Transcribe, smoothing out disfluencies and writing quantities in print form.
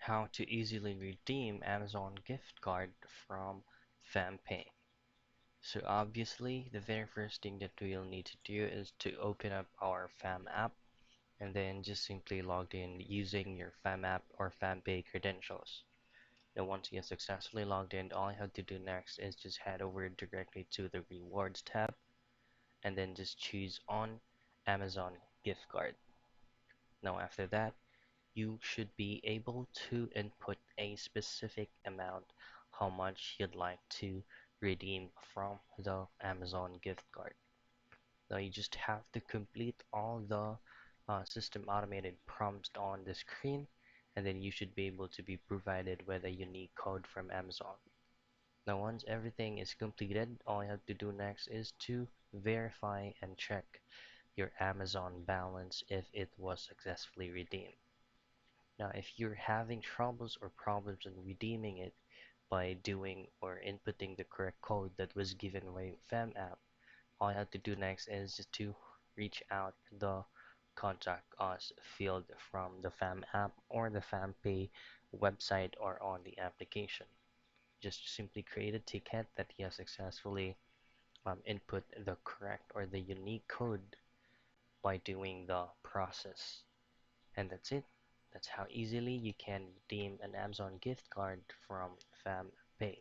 How to easily redeem Amazon gift card from Fampay. So obviously, the very first thing that we'll need to do is to open up our Fam app and then just simply log in using your Fam app or Fampay credentials. Now once you have successfully logged in, all you have to do next is just head over directly to the rewards tab and then just choose on Amazon gift card. Now after that, you should be able to input a specific amount how much you'd like to redeem from the Amazon gift card. Now you just have to complete all the system automated prompts on the screen, and then you should be able to be provided with a unique code from Amazon. Now once everything is completed, all you have to do next is to verify and check your Amazon balance if it was successfully redeemed. Now, if you're having troubles or problems in redeeming it by doing or inputting the correct code that was given by Fam app, all you have to do next is just to reach out the contact us field from the Fam app or the FamPay website or on the application. Just simply create a ticket that you have successfully input the correct or the unique code by doing the process. And that's it. That's how easily you can redeem an Amazon gift card from FamPay.